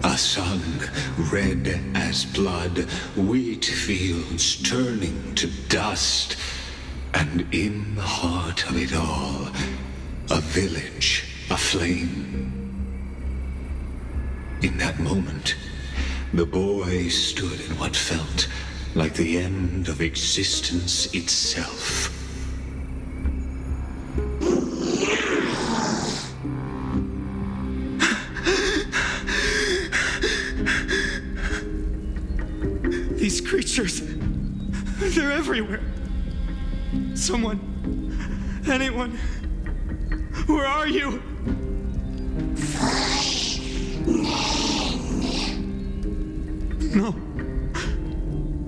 A sun red as blood, wheat fields turning to dust, and in the heart of it all, a village aflame. In that moment, the boy stood in what felt like the end of existence itself. These creatures, they're everywhere. Someone, anyone, where are you? No,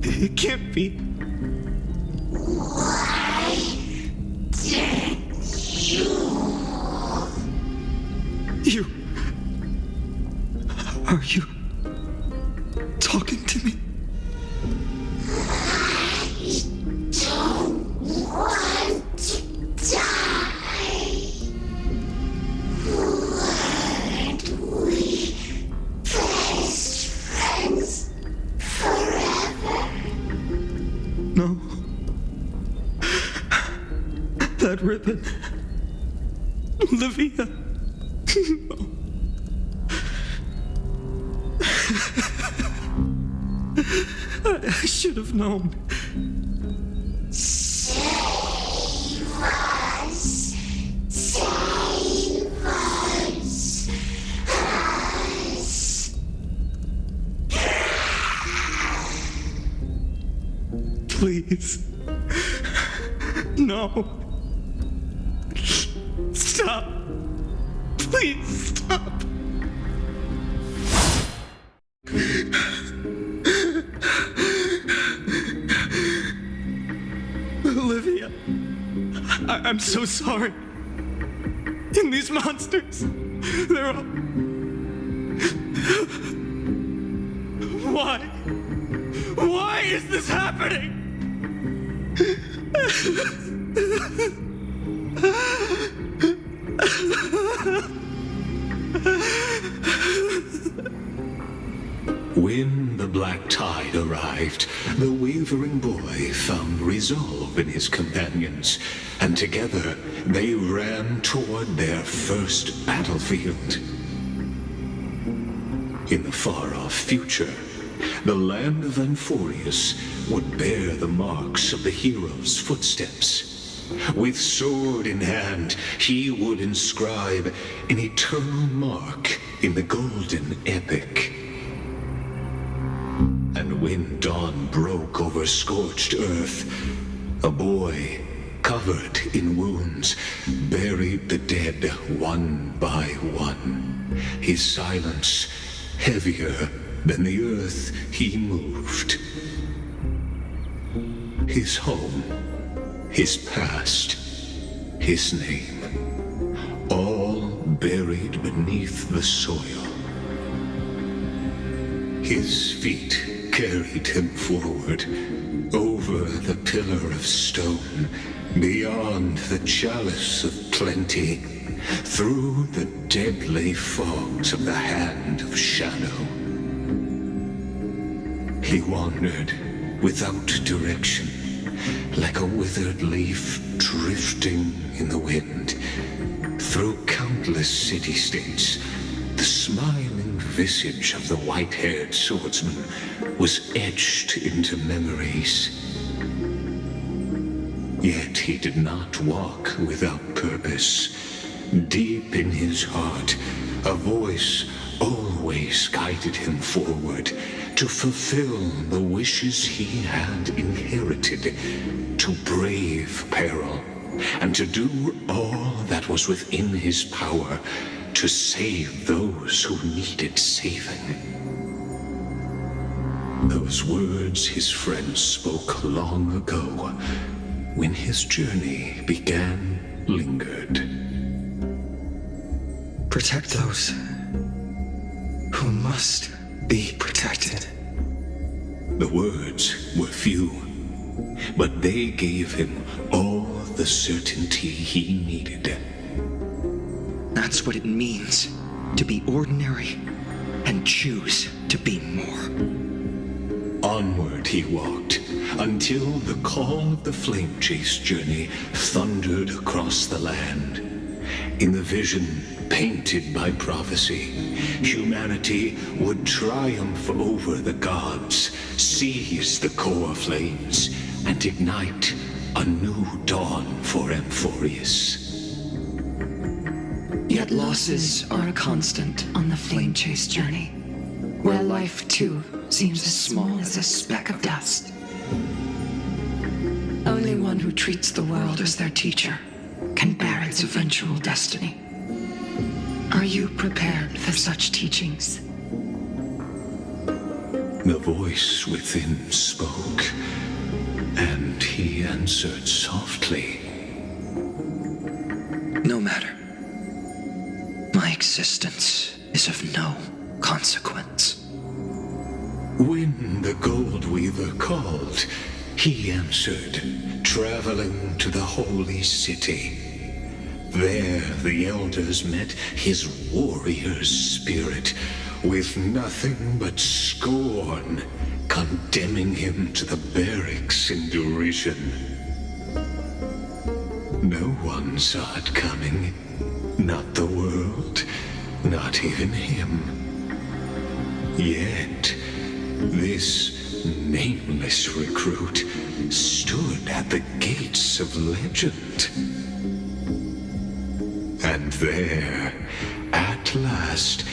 it can't be. Why did you? Are you talking to me? don't want to die. Weren't we best friends forever? No. That ribbon. Olivia. No. I should have known. Save us. Save us. Please. No. Stop. Please stop. Olivia, I'm so sorry. And these monsters, they're all... Why? Why is this happening? When the black tide arrived, the wavering boy found resolve in his companions, and together they ran toward their first battlefield. In the far-off future, the land of Amphoreus would bear the marks of the hero's footsteps. With sword in hand, he would inscribe an eternal mark in the golden epic. And when dawn broke over scorched earth, a boy, covered in wounds, buried the dead one by one, his silence heavier than the earth he moved. His home, his past, his name, all buried beneath the soil. His feet carried him forward, over the pillar of stone, beyond the chalice of plenty, through the deadly fogs of the hand of shadow. He wandered without direction, like a withered leaf drifting in the wind, through countless city-states. The smiling visage of the white-haired swordsman was etched into memories. Yet he did not walk without purpose. Deep in his heart, a voice always guided him forward to fulfill the wishes he had inherited, to brave peril, and to do all that was within his power to save those who needed saving. Those words his friend spoke long ago, when his journey began, lingered. Protect those who must be protected. The words were few, but they gave him all the certainty he needed. That's what it means to be ordinary and and choose to be more. Onward he walked, until the call of the flame chase journey thundered across the land. In the vision, painted by prophecy, humanity would triumph over the gods, seize the core flames, and ignite a new dawn for Amphoreus. Yet losses are a constant on the flame chase journey, where life too seems as small as a speck of dust. Only one who treats the world as their teacher can bear its eventual destiny. Are you prepared for such teachings? The voice within spoke, and he answered softly. No matter. My existence is of no consequence. When the Gold Weaver called, he answered, traveling to the holy city. There the elders met his warrior's spirit, with nothing but scorn, condemning him to the barracks in derision. No one saw it coming. Not the world, not even him. Yet, this nameless recruit stood at the gates of legend. And there, at last,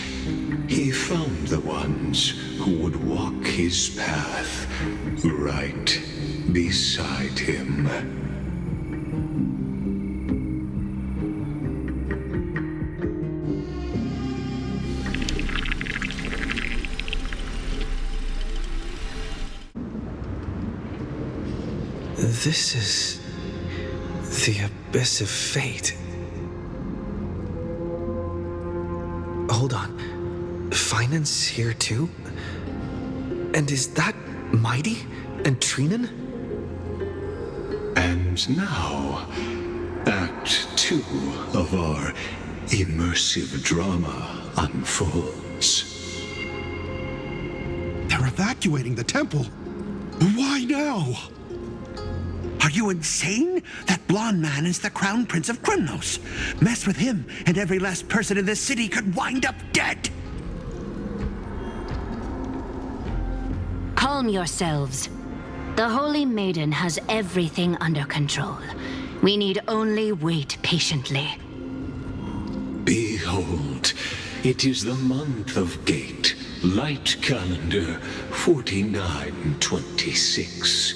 he found the ones who would walk his path right beside him. This is the abyss of fate. Hold on. Phainon's here too? And is that Mighty and Trainon? And now, Act 2 of our immersive drama unfolds. They're evacuating the temple. Why now? Are you insane? That blonde man is the Crown Prince of Krymnos. Mess with him, and every last person in this city could wind up dead. Calm yourselves. The Holy Maiden has everything under control. We need only wait patiently. Behold, it is the month of Gate, light calendar 4926.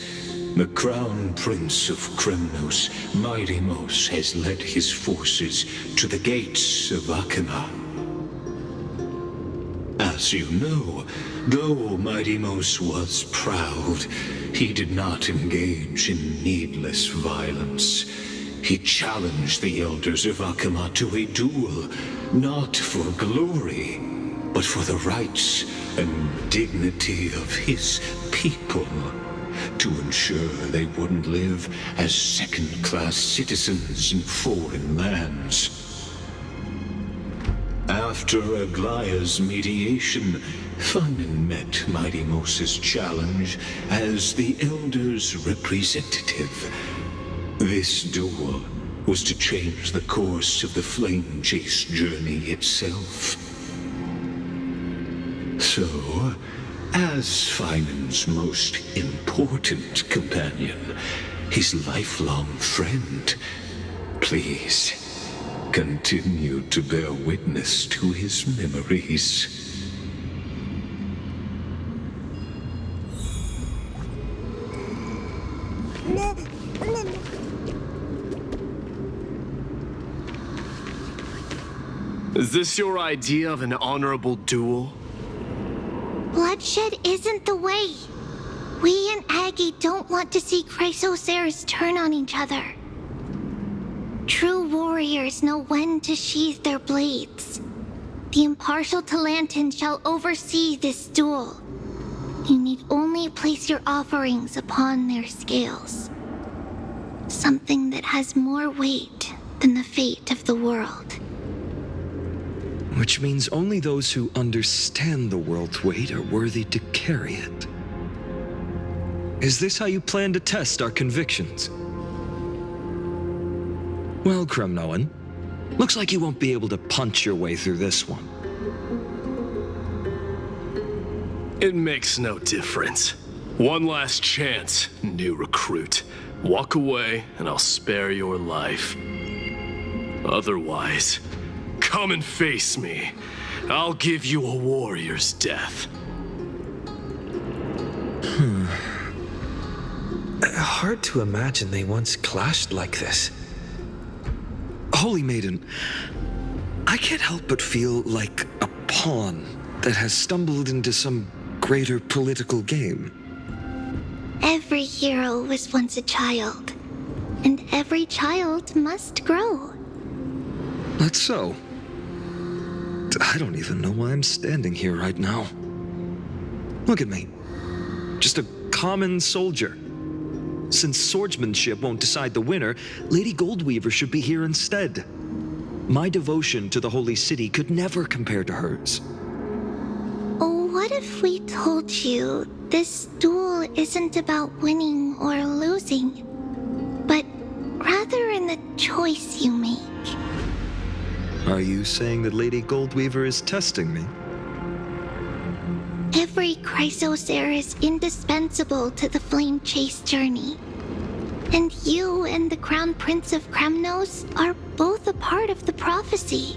The Crown Prince of Krymnos, Midimos, has led his forces to the gates of Akima. As you know, though Midimos was proud, he did not engage in needless violence. He challenged the elders of Akima to a duel, not for glory, but for the rights and dignity of his people, to ensure they wouldn't live as second-class citizens in foreign lands. After Aglaya's mediation, Phainon met Midimos' challenge as the Elder's representative. This duel was to change the course of the flame chase journey itself. So, as Phainon's most important companion, his lifelong friend, please continue to bear witness to his memories. Is this your idea of an honorable duel? Bloodshed isn't the way. We and Aggie don't want to see Chrysoceres turn on each other. True warriors know when to sheathe their blades. The impartial Talanton shall oversee this duel. You need only place your offerings upon their scales. Something that has more weight than the fate of the world. Which means only those who understand the world's weight are worthy to carry it. Is this how you plan to test our convictions? Well, Kremnoan, looks like you won't be able to punch your way through this one. It makes no difference. One last chance, new recruit. Walk away, and I'll spare your life. Otherwise, come and face me. I'll give you a warrior's death. Hard to imagine they once clashed like this. Holy Maiden, I can't help but feel like a pawn that has stumbled into some greater political game. Every hero was once a child, and every child must grow. That's so. I don't even know why I'm standing here right now. Look at me. Just a common soldier. Since swordsmanship won't decide the winner, Lady Goldweaver should be here instead. My devotion to the Holy City could never compare to hers. Oh, what if we told you this duel isn't about winning or losing, but rather in the choice you make? Are you saying that Lady Goldweaver is testing me? Every Chrysosaur is indispensable to the Flame Chase journey. And you and the Crown Prince of Kremnos are both a part of the prophecy.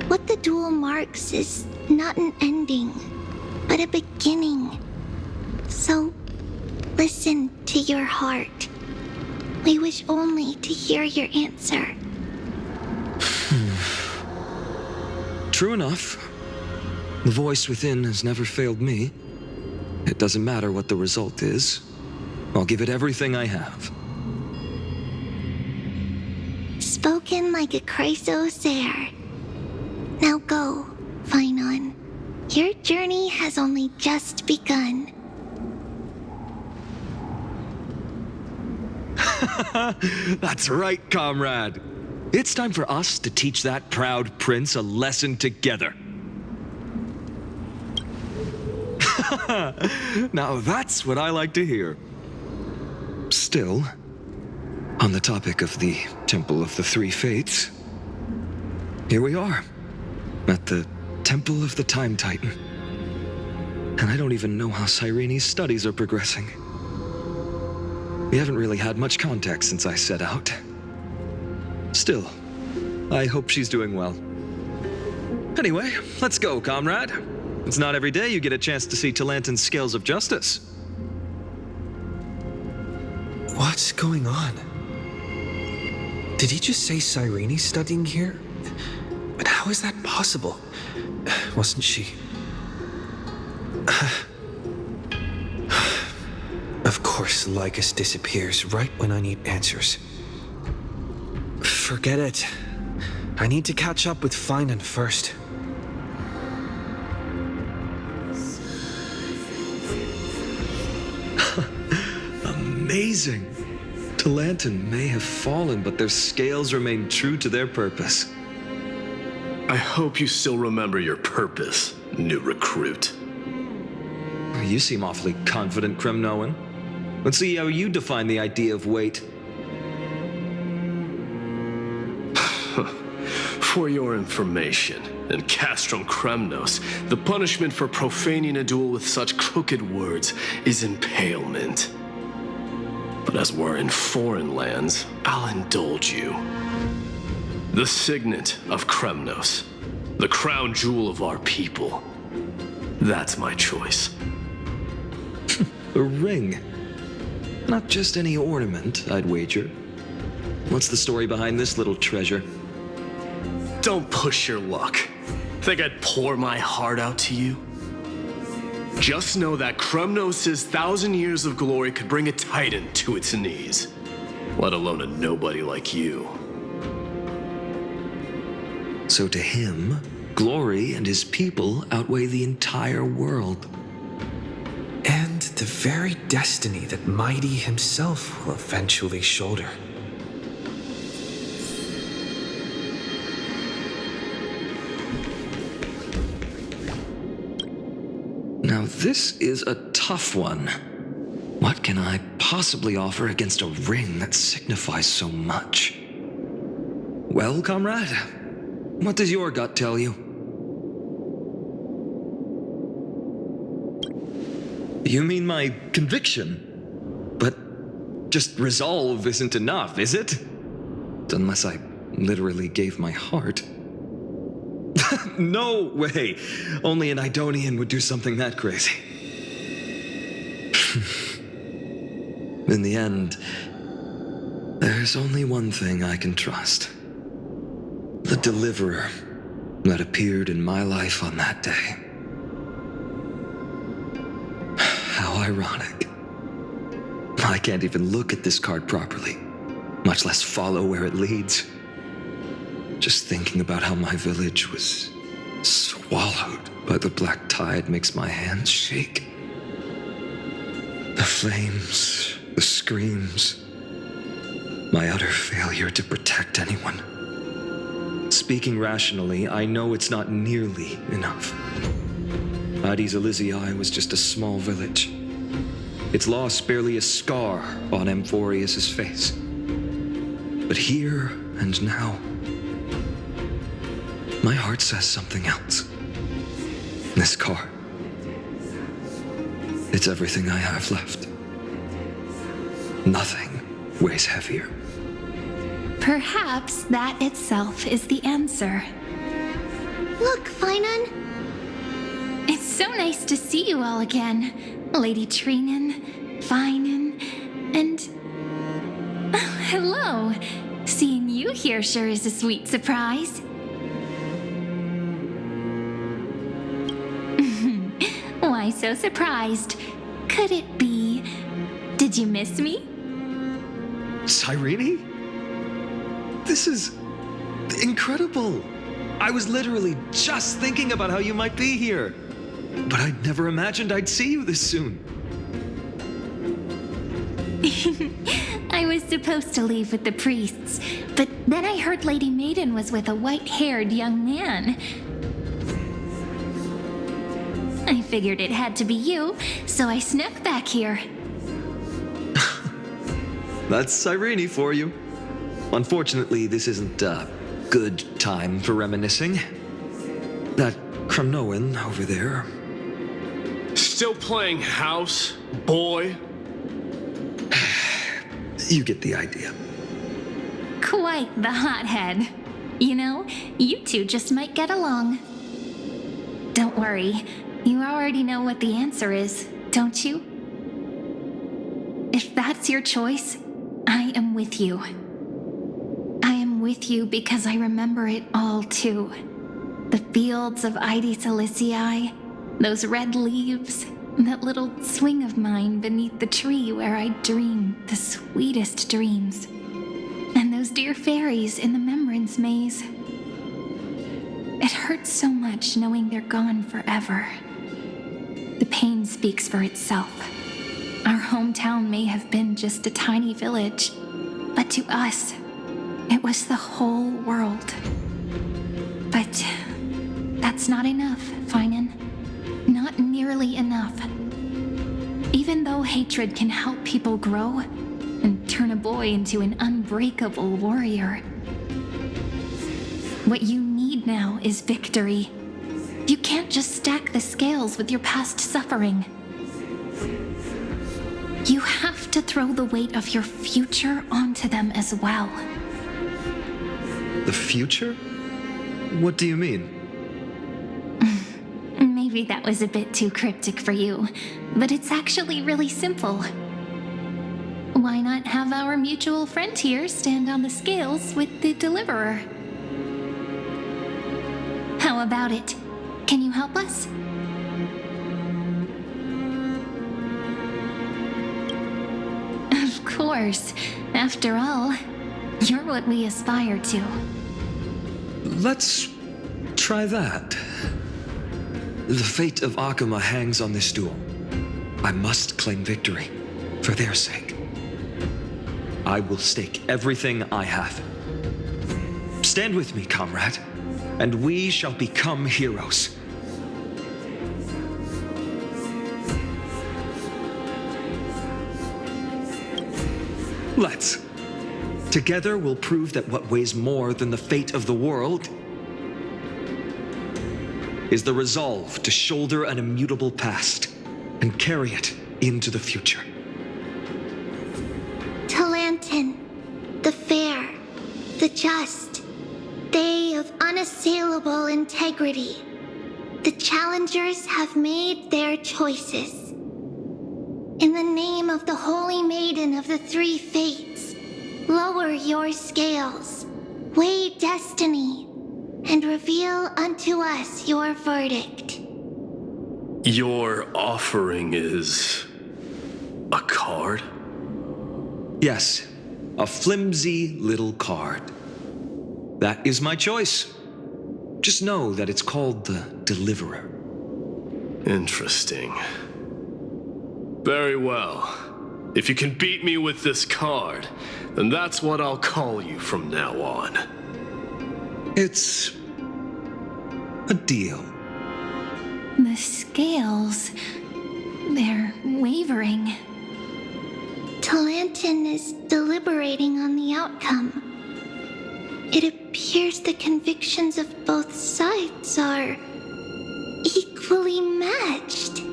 What the duel marks is not an ending, but a beginning. So, listen to your heart. We wish only to hear your answer. True enough. The voice within has never failed me. It doesn't matter what the result is. I'll give it everything I have. Spoken like a Chrysosaur. Now go, Phainon. Your journey has only just begun. That's right, comrade. It's time for us to teach that proud prince a lesson together. Now that's what I like to hear. Still, on the topic of the Temple of the Three Fates, here we are, at the Temple of the Time Titan. And I don't even know how Cyrene's studies are progressing. We haven't really had much contact since I set out. Still, I hope she's doing well. Anyway, let's go, comrade. It's not every day you get a chance to see Talanton's scales of justice. What's going on? Did he just say Cyrene's studying here? But how is that possible? Wasn't she? Of course, Lygus disappears right when I need answers. Forget it. I need to catch up with Phainon first. Amazing! Talanton may have fallen, but their scales remain true to their purpose. I hope you still remember your purpose, new recruit. You seem awfully confident, Kremnoan. Let's see how you define the idea of weight. For your information, in Castrum Kremnos, the punishment for profaning a duel with such crooked words is impalement. But as we're in foreign lands, I'll indulge you. The signet of Kremnos, the crown jewel of our people. That's my choice. A ring. Not just any ornament, I'd wager. What's the story behind this little treasure? Don't push your luck. Think I'd pour my heart out to you? Just know that Kremnos' 1,000 years of glory could bring a titan to its knees, let alone a nobody like you. So to him, glory and his people outweigh the entire world. And the very destiny that Mighty himself will eventually shoulder. Now this is a tough one. What can I possibly offer against a ring that signifies so much? Well, comrade, what does your gut tell you? You mean my conviction? But just resolve isn't enough, is it? Unless I literally gave my heart. No way! Only an Idonian would do something that crazy. In the end, there's only one thing I can trust. The deliverer that appeared in my life on that day. How ironic. I can't even look at this card properly, much less follow where it leads. Just thinking about how my village was swallowed by the black tide makes my hands shake. The flames, the screams, my utter failure to protect anyone. Speaking rationally, I know it's not nearly enough. Aedes Elysiae was just a small village. Its loss barely a scar on Amphoreus' face. But here and now, my heart says something else. This card. It's everything I have left. Nothing weighs heavier. Perhaps that itself is the answer. Look, Phainon. It's so nice to see you all again. Lady Cyrene, Phainon, and... Oh, hello. Seeing you here sure is a sweet surprise. Why so surprised? Could it be... Did you miss me? Cyrene? This is incredible. I was literally just thinking about how you might be here. But I'd never imagined I'd see you this soon. I was supposed to leave with the priests, but then I heard Lady Maiden was with a white-haired young man. I figured it had to be you, so I snuck back here. That's Cyrene for you. Unfortunately, this isn't a good time for reminiscing. That Cremnoan over there. Still playing house, boy? You get the idea. Quite the hothead. You know, you two just might get along. Don't worry, you already know what the answer is, don't you? If that's your choice, I am with you. I am with you because I remember it all too. The fields of Aedes Elysiae, those red leaves, that little swing of mine beneath the tree where I dreamed the sweetest dreams, and those dear fairies in the Memorance Maze. It hurts so much knowing they're gone forever. The pain speaks for itself. Our hometown may have been just a tiny village, but to us, it was the whole world. But that's not enough, Phainon. Not nearly enough. Even though hatred can help people grow and turn a boy into an unbreakable warrior, what you need now is victory. You can't just stack the scales with your past suffering. You have to throw the weight of your future onto them as well. The future? What do you mean? Maybe that was a bit too cryptic for you, but it's actually really simple. Why not have our mutual friend here stand on the scales with the deliverer? How about it? Can you help us? Of course. After all, you're what we aspire to. Let's try that. The fate of Akuma hangs on this duel. I must claim victory, for their sake. I will stake everything I have. Stand with me, comrade, and we shall become heroes. Let's. Together we'll prove that what weighs more than the fate of the world is the resolve to shoulder an immutable past and carry it into the future. Talanton, the fair, the just, they of unassailable integrity. The challengers have made their choices. In the name of the Holy Maiden of the Three Fates, lower your scales, weigh destiny, and reveal unto us your verdict. Your offering is a card? Yes, a flimsy little card. That is my choice. Just know that it's called the Deliverer. Interesting. Very well. If you can beat me with this card, then that's what I'll call you from now on. It's a deal. The scales, they're wavering. Talanton is deliberating on the outcome. It appears the convictions of both sides are equally matched.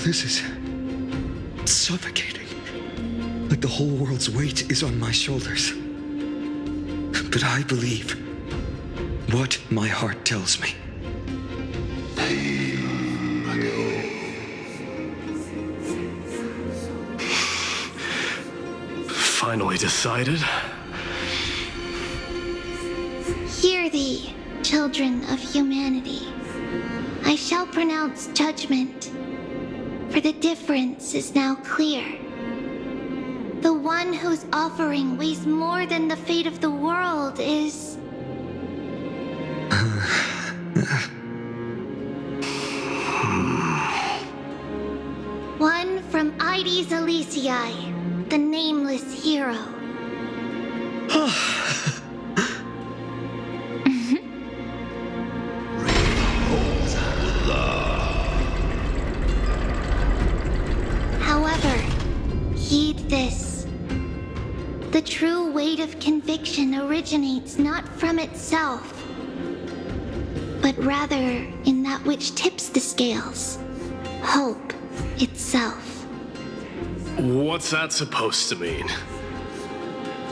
This is suffocating. Like the whole world's weight is on my shoulders. But I believe what my heart tells me. Finally decided? Hear thee, children of humanity. I shall pronounce judgment, for the difference is now clear. The one whose offering weighs more than the fate of the world is... one from Aedes, Elysiae, the nameless hero. However, heed this. The true weight of conviction originates not from itself, but rather in that which tips the scales, hope itself. What's that supposed to mean?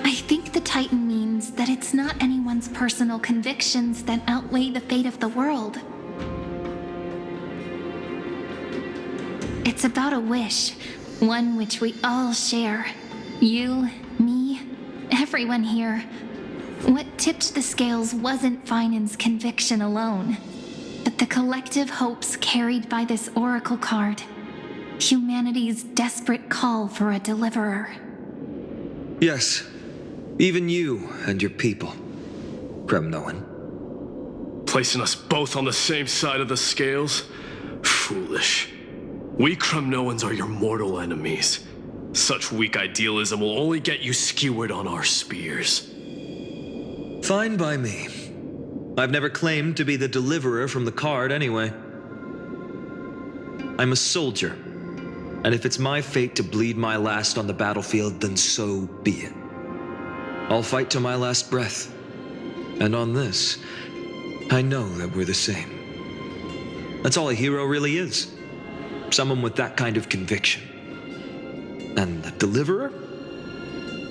I think the Titan means that it's not anyone's personal convictions that outweigh the fate of the world. It's about a wish, one which we all share. You, me, everyone here. What tipped the scales wasn't Phainon's conviction alone, but the collective hopes carried by this oracle card. Humanity's desperate call for a deliverer. Yes, even you and your people, Kremnoan. Placing us both on the same side of the scales? Foolish. We Kremnoans are your mortal enemies. Such weak idealism will only get you skewered on our spears. Fine by me. I've never claimed to be the deliverer from the card anyway. I'm a soldier, and if it's my fate to bleed my last on the battlefield, then so be it. I'll fight to my last breath. And on this, I know that we're the same. That's all a hero really is. Someone with that kind of conviction. And the deliverer?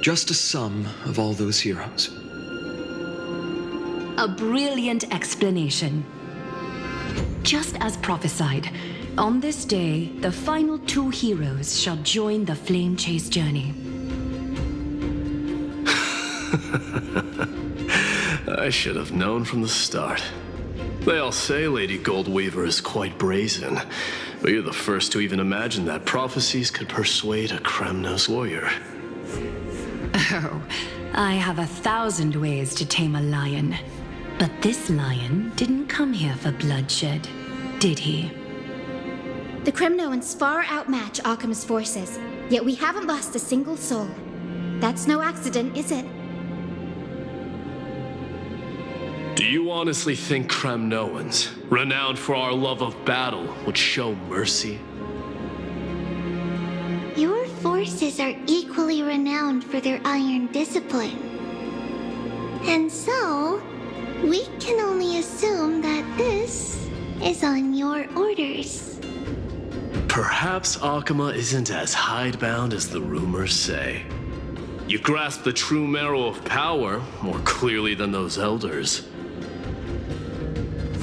Just a sum of all those heroes. A brilliant explanation. Just as prophesied, on this day, the final two heroes shall join the flame chase journey. I should have known from the start. They all say Lady Goldweaver is quite brazen, but you're the first to even imagine that prophecies could persuade a Kremnos warrior. Oh, I have 1,000 ways to tame a lion. But this lion didn't come here for bloodshed, did he? The Kremnoans far outmatch Alchemist's forces, yet we haven't lost a single soul. That's no accident, is it? Do you honestly think Kremnoans, renowned for our love of battle, would show mercy? Your forces are equally renowned for their iron discipline. And so, we can only assume that this is on your orders. Perhaps Akama isn't as hidebound as the rumors say. You grasp the true marrow of power more clearly than those elders.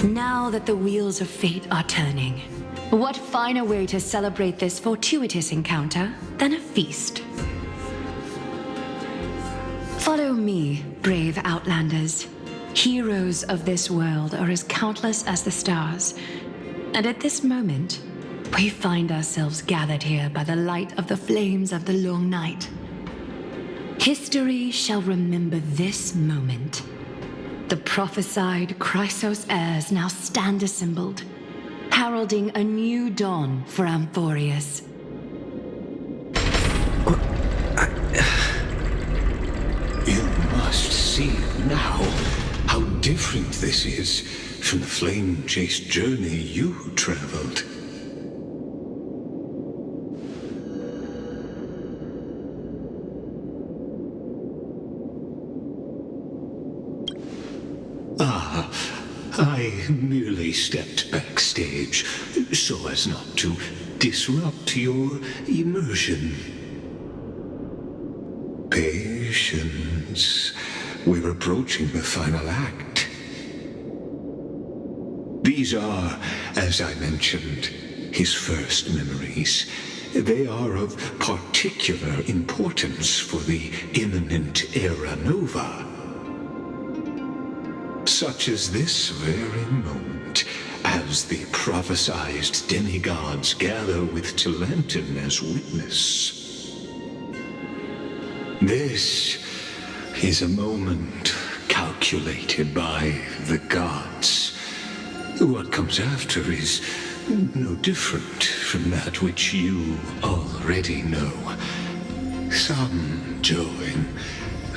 Now that the wheels of fate are turning, what finer way to celebrate this fortuitous encounter than a feast? Follow me, brave Outlanders. Heroes of this world are as countless as the stars, and at this moment, we find ourselves gathered here by the light of the flames of the long night. History shall remember this moment. The prophesied Chrysos heirs now stand assembled, heralding a new dawn for Amphoreus. You must see now how different this is from the flame-chased journey you traveled. I merely stepped backstage so as not to disrupt your immersion. Patience. We're approaching the final act. These are, as I mentioned, his first memories. They are of particular importance for the imminent Era Nova. Such as this very moment, as the prophesized demigods gather with Talanton as witness. This is a moment calculated by the gods. What comes after is no different from that which you already know. Some join,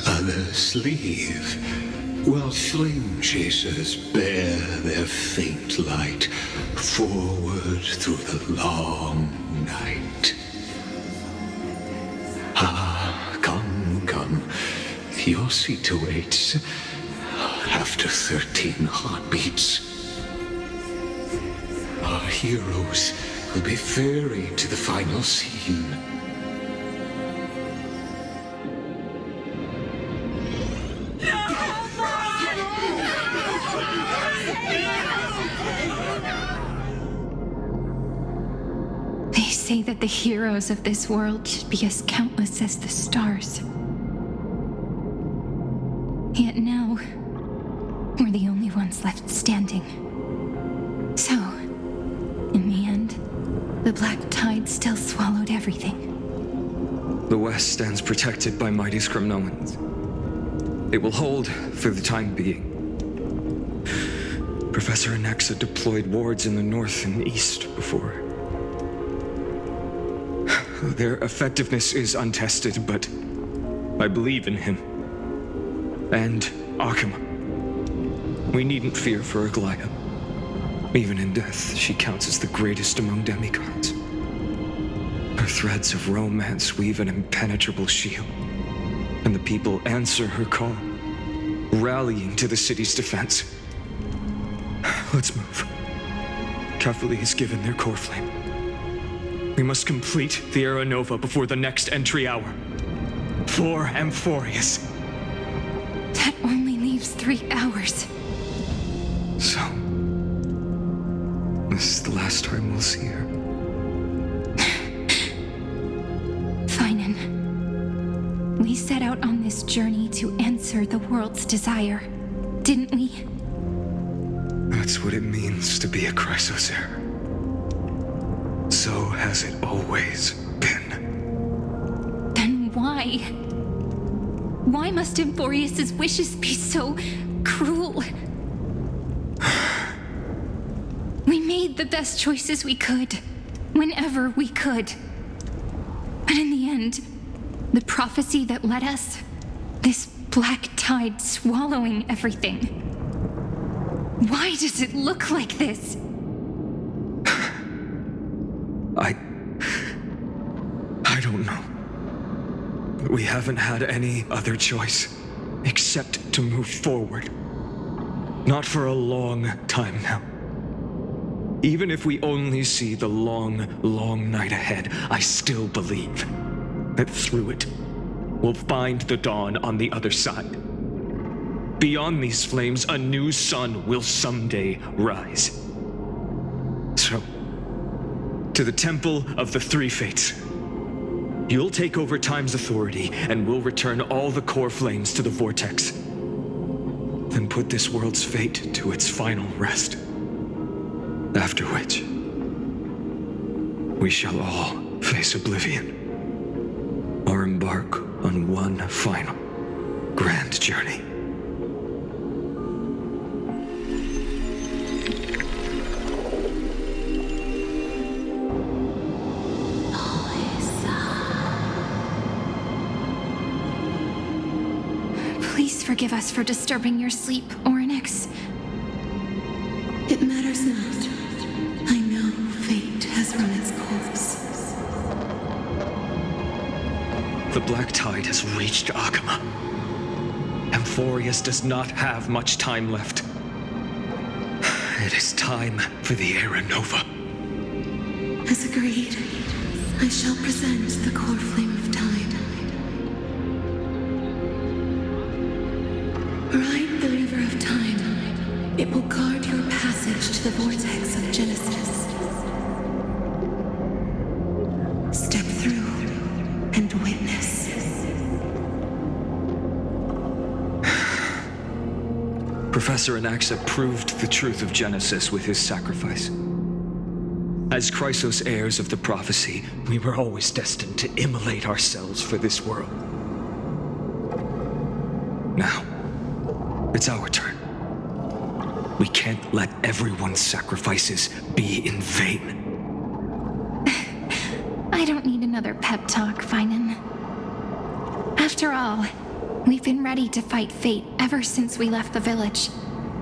others leave, while flame chasers bear their faint light forward through the long night. Come. Your seat awaits after 13 heartbeats. Our heroes will be ferried to the final scene. They say that the heroes of this world should be as countless as the stars. Yet now, we're the only ones left standing. So, in the end, the black tide still swallowed everything. The West stands protected by mighty Kremnoans. It will hold for the time being. Professor Anexa deployed wards in the north and east before. Their effectiveness is untested, but I believe in him. And Akama. We needn't fear for Aglaia. Even in death, she counts as the greatest among demigods. Her threads of romance weave an impenetrable shield, and the people answer her call, rallying to the city's defense. Let's move. Cavalli has given their core flame. We must complete the Era Nova before the next entry hour. For Amphoreus. That only leaves 3 hours. So, this is the last time we'll see her. Phainon. We set out on this journey to answer the world's desire, didn't we? That's what it means to be a Chrysos heir. So has it always been. Then why? Why must Amphoreus' wishes be so cruel? We made the best choices we could, whenever we could. But in the end, the prophecy that led us, this black tide swallowing everything, Why does it look like this? I don't know. We haven't had any other choice except to move forward. Not for a long time now. Even if we only see the long, long night ahead, I still believe that through it, we'll find the dawn on the other side. Beyond these flames, a new sun will someday rise. So, to the Temple of the Three Fates. You'll take over Time's authority, and we'll return all the core flames to the Vortex. Then put this world's fate to its final rest. After which, we shall all face oblivion, or embark on one final grand journey. Please forgive us for disturbing your sleep, Oronyx. It matters not. I know fate has run its course. The Black Tide has reached Akama. Amphoreus does not have much time left. It is time for the Era Nova. As agreed, I shall present the core flame of time. Ride the river of time. It will guard your passage to the vortex of Genesis. Step through and witness. Professor Anaxa proved the truth of Genesis with his sacrifice. As Chrysos heirs of the prophecy, we were always destined to immolate ourselves for this world. Now, it's our turn. We can't let everyone's sacrifices be in vain. I don't need another pep talk, Phainon. After all, we've been ready to fight fate ever since we left the village,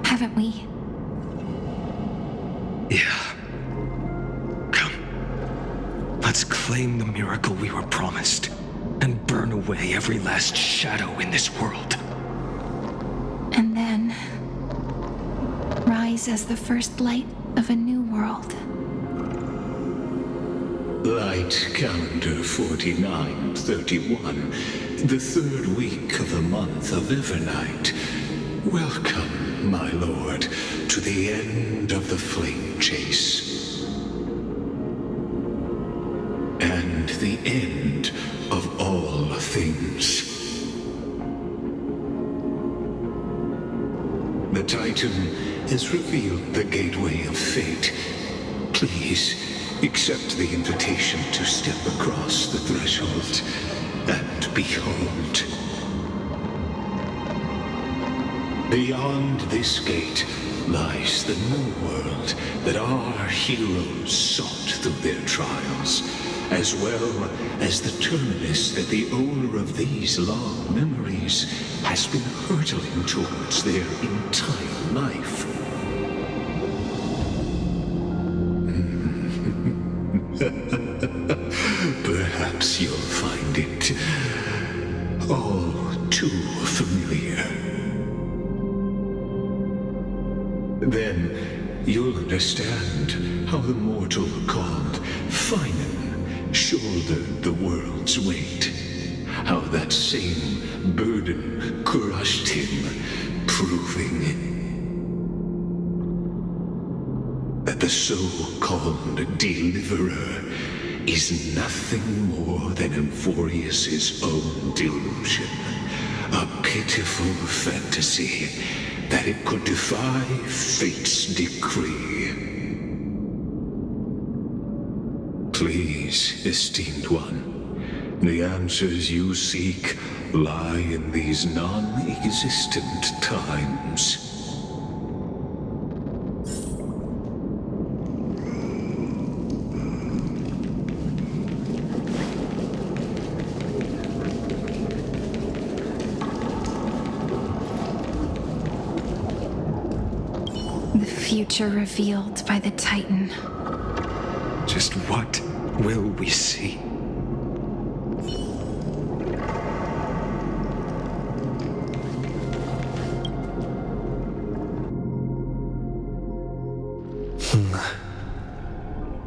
haven't we? Yeah. Come. Let's claim the miracle we were promised, and burn away every last shadow in this world. And then rise as the first light of a new world. Light calendar 4931, the third week of the month of Evernight. Welcome, my lord, to the end of the flame chase. And the end of all things. The Titan has revealed the gateway of fate. Please, accept the invitation to step across the threshold and behold. Beyond this gate lies the new world that our heroes sought through their trials, as well as the terminus that the owner of these long memories has been hurtling towards their entire life. Perhaps you'll find it all too familiar. Then you'll understand how the mortal called Phainon shouldered the world's weight. How that same burden crushed him, proving that the so-called deliverer is nothing more than Amphoreus' own delusion. A pitiful fantasy that it could defy fate's decree. Please, esteemed one, the answers you seek lie in these non-existent times. The future revealed by the Titan. Just what will we see?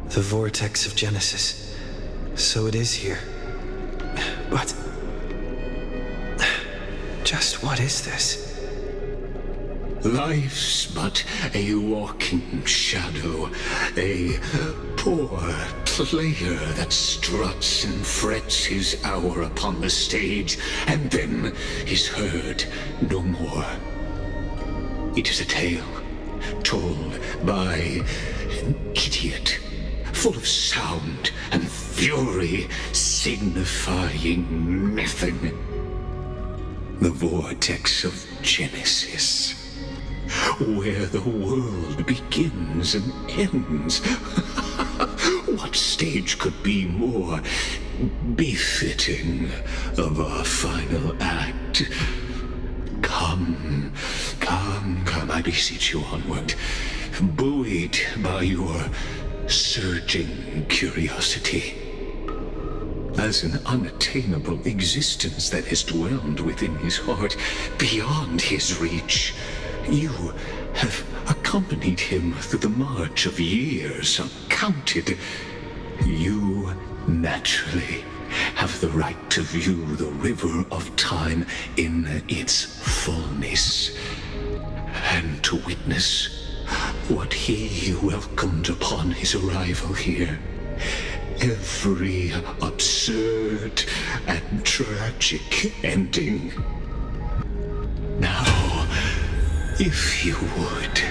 The Vortex of Genesis. So it is here. But... just what is this? Life's but a walking shadow, a poor player that struts and frets his hour upon the stage, and then is heard no more. It is a tale told by an idiot, full of sound and fury, signifying nothing. The Vortex of Genesis, where the world begins and ends. What stage could be more befitting of our final act? Come, I beseech you onward, buoyed by your surging curiosity. As an unattainable existence that has dwelled within his heart, beyond his reach, you have accompanied him through the march of years uncounted. You naturally have the right to view the river of time in its fullness, and to witness what he welcomed upon his arrival here. Every absurd and tragic ending. Now, if you would.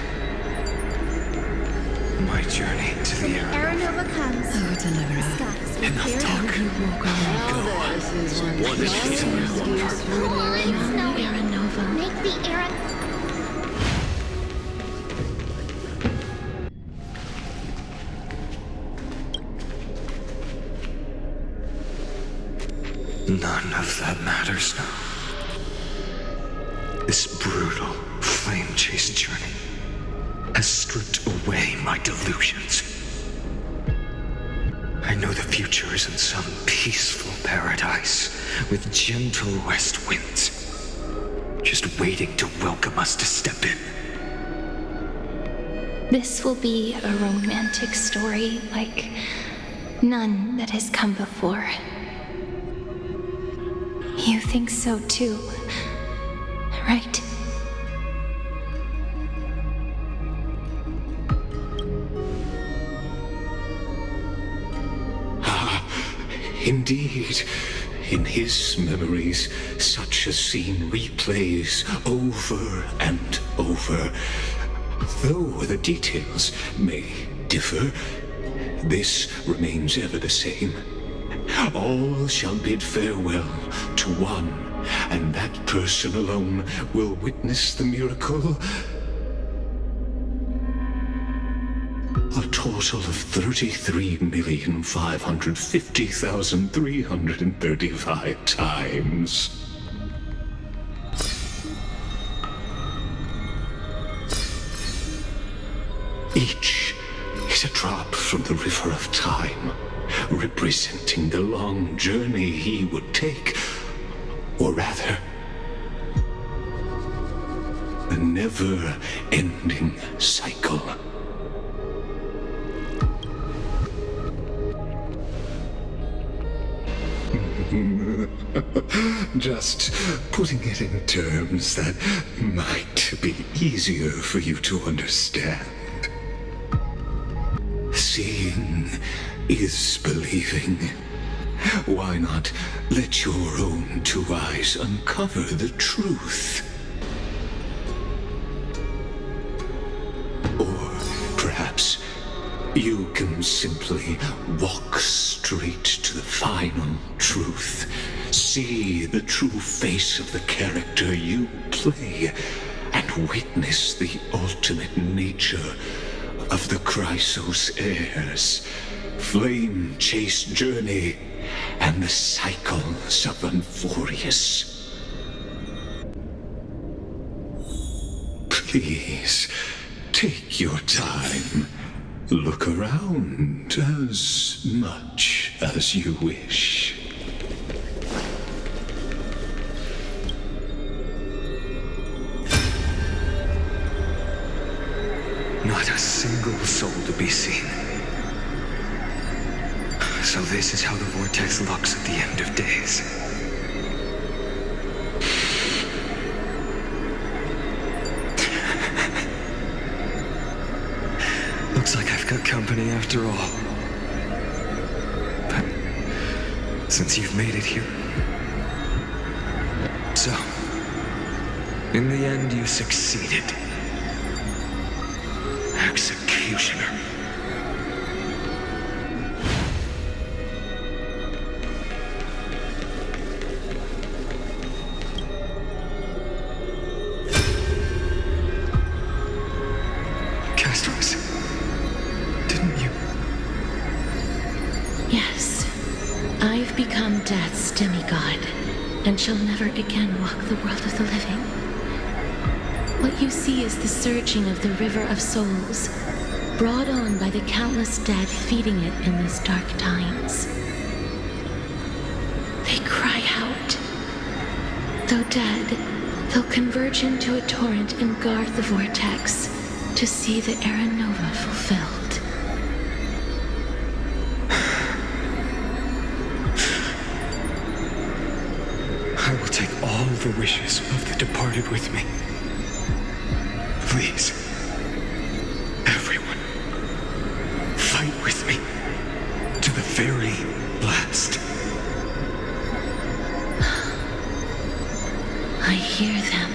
My journey to the Aeronova comes. Oh, deliver us. Skies will Enough clear talk. out. You walk on. One is Oh, it's snowing. Aeronova. Make the air... None of that matters now. This brutal, flame-chased journey has stripped away my delusions. I know the future is in some peaceful paradise with gentle west winds, just waiting to welcome us to step in. This will be a romantic story like none that has come before. You think so too, right? Indeed, in his memories, such a scene replays over and over. Though the details may differ, this remains ever the same. All shall bid farewell to one, and that person alone will witness the miracle. A total of 33,550,335 times. Each is a drop from the river of time, representing the long journey he would take, or rather, a never-ending cycle. Just putting it in terms that might be easier for you to understand. Seeing is believing. Why not let your own two eyes uncover the truth? Or perhaps you can simply walk straight to the final truth. See the true face of the character you play, and witness the ultimate nature of the Chrysos heirs, flame-chased journey, and the cycles of Amphoreus. Please, Take your time. Look around as much as you wish. Not a single soul to be seen. So this is how the Vortex looks at the end of days. Looks like I've got company after all. But since you've made it here... So, in the end you succeeded. Executioner. Castros, didn't you? Yes. I've become Death's demigod, and shall never again walk the world of the living. What you see is the surging of the river of souls, brought on by the countless dead feeding it in these dark times. They cry out. Though dead, they'll converge into a torrent and guard the vortex to see the Era Nova fulfilled. I will take all the wishes of the departed with me. Please, everyone, fight with me to the very last. I hear them.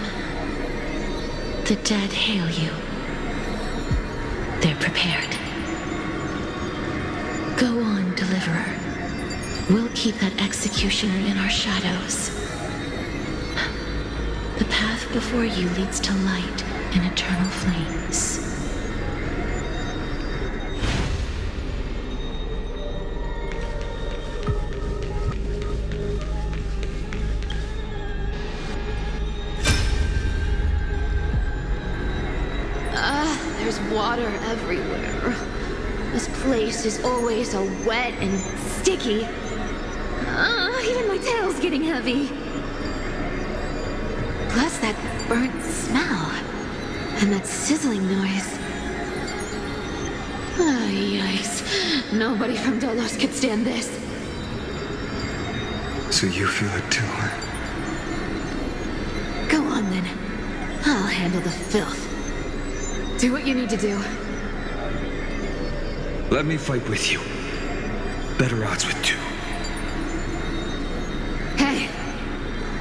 The dead hail you. They're prepared. Go on, Deliverer. We'll keep that executioner in our shadows. The path before you leads to light and eternal flames. There's water everywhere. This place is always so wet and sticky. Even my tail's getting heavy. Plus that burnt smell. And that sizzling noise. Yikes. Nobody from Dolos could stand this. So you feel it too, huh? Go on then. I'll handle the filth. Do what you need to do. Let me fight with you. Better odds with two. Hey,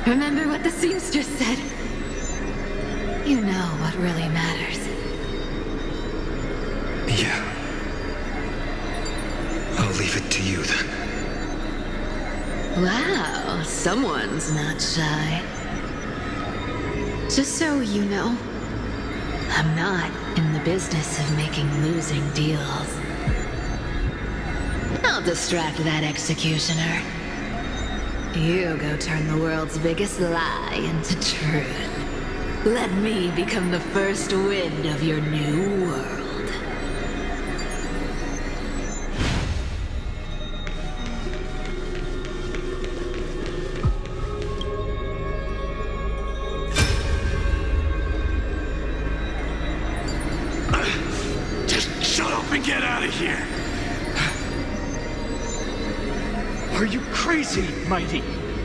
remember what the seamstress said? You know what really matters. Yeah. I'll leave it to you then. Wow, someone's not shy. Just so you know, I'm not in the business of making losing deals. I'll distract that executioner. You go turn the world's biggest lie into truth. Let me become the first wind of your new world. Get out of here! Are you crazy, Mighty?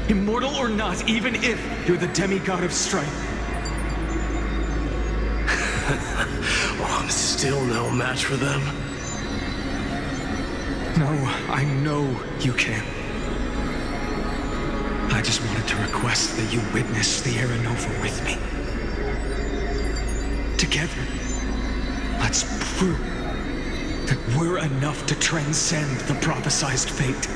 Immortal or not, even if you're the demigod of strife. Oh, I'm still no match for them. No, I know you can. I just wanted to request that you witness the Era Nova with me. Together, let's prove that we're enough to transcend the prophesized fate.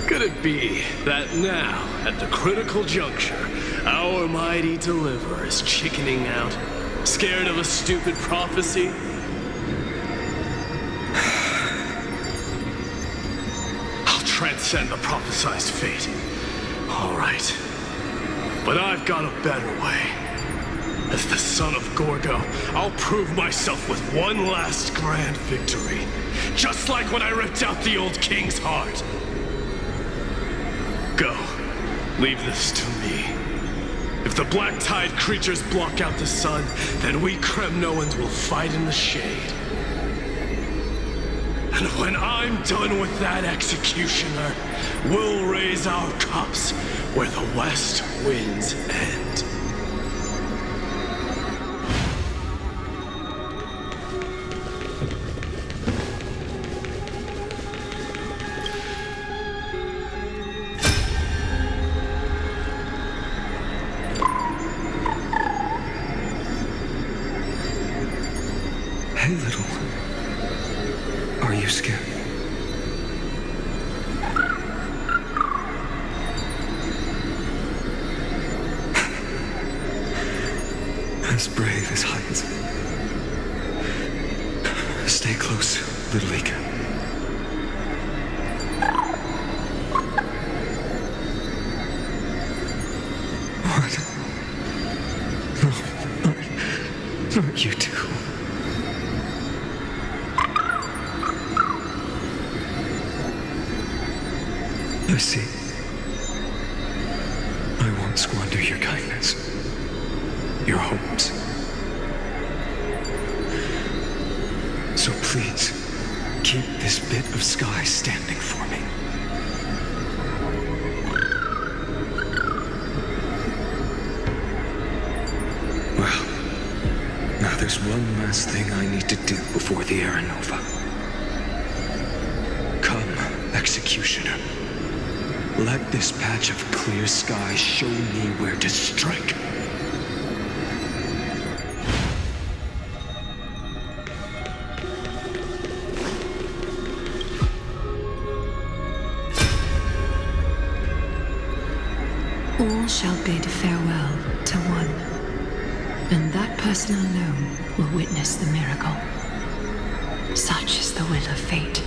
Could it be that now, at the critical juncture, our mighty deliverer is chickening out, scared of a stupid prophecy? I'll transcend the prophesized fate. All right. But I've got a better way. As the son of Gorgo, I'll prove myself with one last grand victory. Just like when I ripped out the old king's heart. Go. Leave this to me. If the black tide creatures block out the sun, then we Kremnoans will fight in the shade. And when I'm done with that executioner, we'll raise our cups where the west winds end. Hey, little one. Are you scared? As brave as heights. Stay close, little Ika. What? No, not you two. I see. I won't squander your kindness. Your hopes. So please, keep this bit of sky standing for me. Well, now there's one last thing I need to do before the Era Nova. Come, Executioner. Let this patch of clear sky show me where to strike. All shall bid farewell to one, and that person alone will witness the miracle. Such is the will of fate.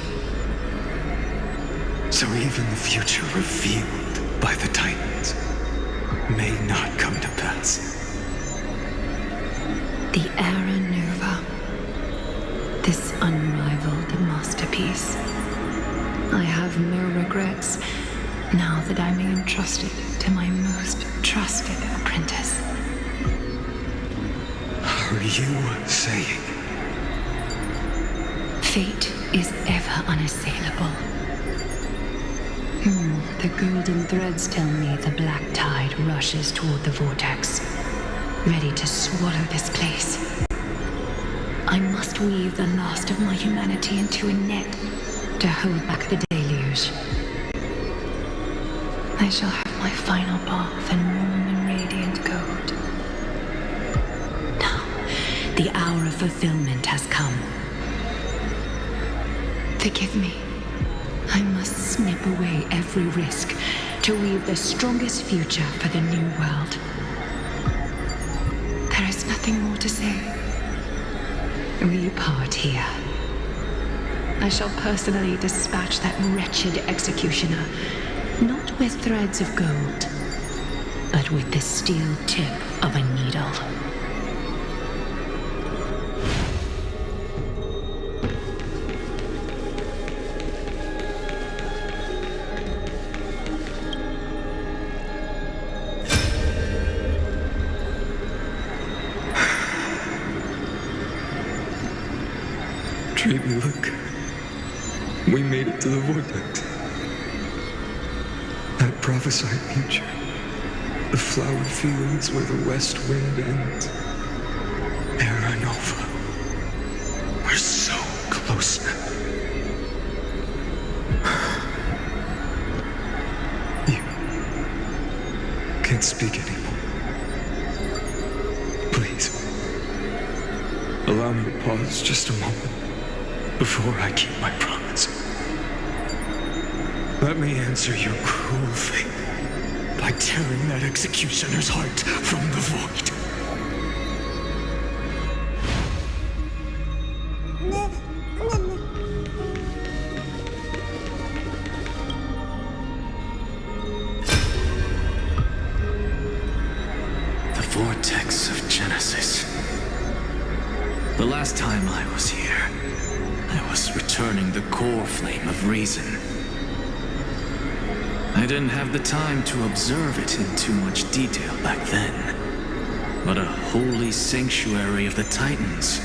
So even the future revealed by the Titans may not come to pass. The Era Nova. This unrivaled masterpiece. I have no regrets now that I'm entrusted to my most trusted apprentice. Are you saying? Fate is ever unassailable. The golden threads tell me the black tide rushes toward the Vortex, ready to swallow this place. I must weave the last of my humanity into a net to hold back the deluge. I shall have my final bath in warm and radiant gold. Now, the hour of fulfillment has come. Forgive me. I must snip away every risk to weave the strongest future for the new world. There is nothing more to say. We part here. I shall personally dispatch that wretched executioner, not with threads of gold, but with the steel tip of a needle. Baby, look. We made it to the Vortex. That prophesied future. The flower fields where the west wind ends. Era Nova. We're so close now. You can't speak anymore. Please. Allow me to pause just a moment before I keep my promise. Let me answer your cruel fate by tearing that executioner's heart from the void. Vortex of Genesis. The last time I was here, I was returning the core flame of reason. I didn't have the time to observe it in too much detail back then. But a holy sanctuary of the Titans.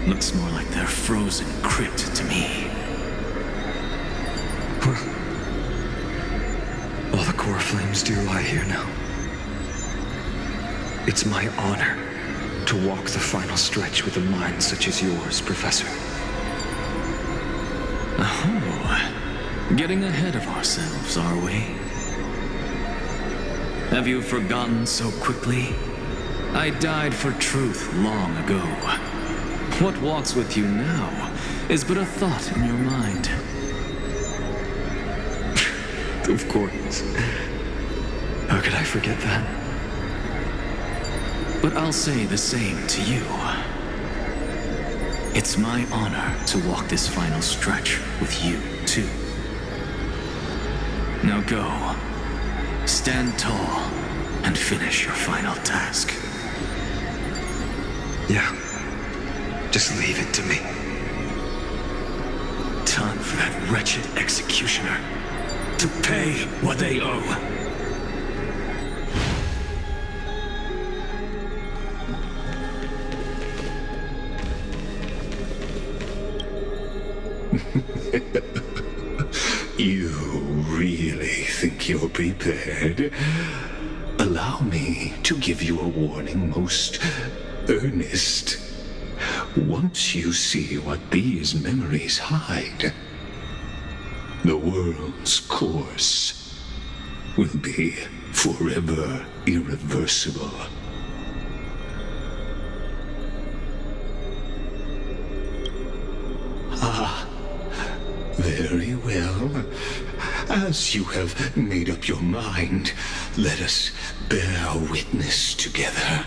Looks more like their frozen crypt to me. All the core flames do lie here now. It's my honor to walk the final stretch with a mind such as yours, Professor. Oh, getting ahead of ourselves, are we? Have you forgotten so quickly? I died for truth long ago. What walks with you now is but a thought in your mind. Of course. How could I forget that? But I'll say the same to you. It's my honor to walk this final stretch with you, too. Now go. Stand tall and finish your final task. Yeah. Just leave it to me. Time for that wretched executioner to pay what they owe. You really think you're prepared? Allow me to give you a warning, most earnest. Once you see what these memories hide, the world's course will be forever irreversible. Ah, very well. As you have made up your mind, let us bear witness together.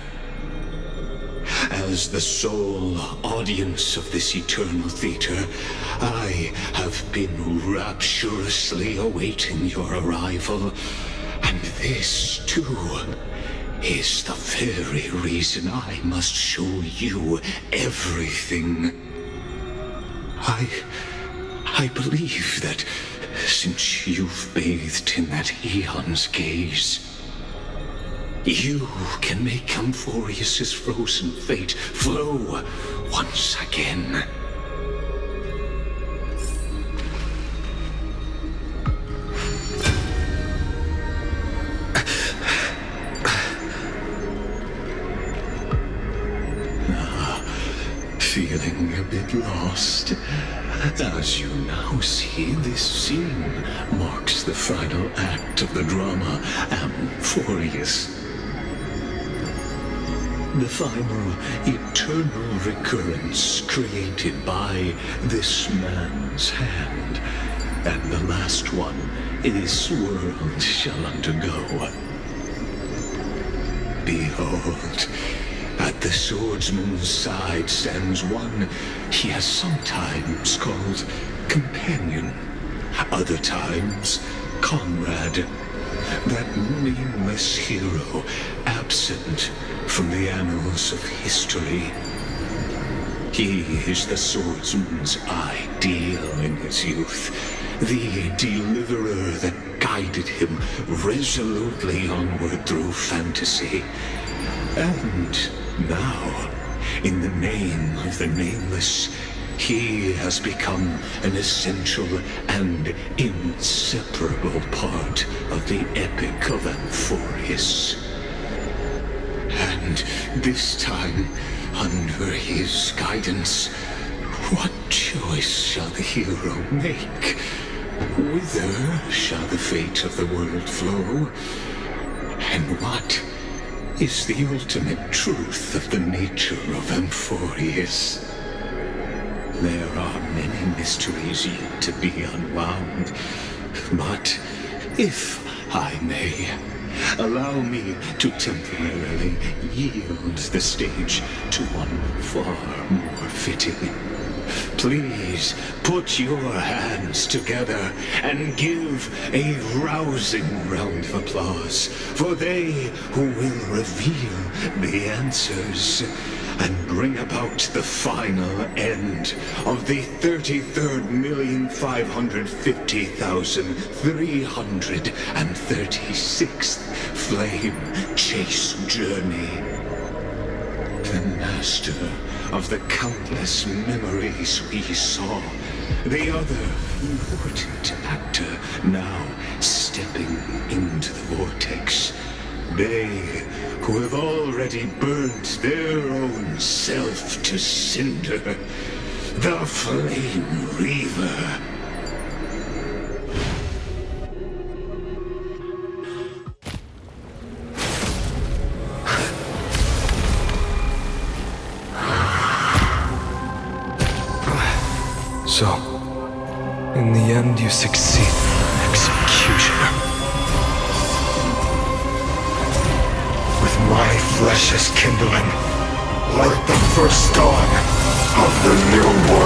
As the sole audience of this eternal theater, I have been rapturously awaiting your arrival, and this, too, is the very reason I must show you everything. I believe that since you've bathed in that Aeon's gaze, you can make Amphoreus' frozen fate flow once again. Feeling a bit lost? As you now see, this scene marks the final act of the drama Amphoreus. The final eternal recurrence created by this man's hand, and the last one this world shall undergo. Behold, at the swordsman's side stands one he has sometimes called companion, other times comrade, that nameless hero absent from the annals of history. He is the swordsman's ideal in his youth, the deliverer that guided him resolutely onward through fantasy. And now, in the name of the nameless, he has become an essential and inseparable part of the epic of Amphoreus. And this time, under his guidance, what choice shall the hero make? Whither shall the fate of the world flow? And what is the ultimate truth of the nature of Amphoreus? There are many mysteries yet to be unwound, but if I may, allow me to temporarily yield the stage to one far more fitting. please put your hands together and give a rousing round of applause for they who will reveal the answers and bring about the final end of the 33,550,336th flame chase journey. The master of the countless memories we saw, the other important actor now stepping into the vortex. They who have already burnt their own self to cinder, the Flame Reaver. So, in the end, you succeed, Executioner. With my flesh as kindling, like the first dawn of the new world.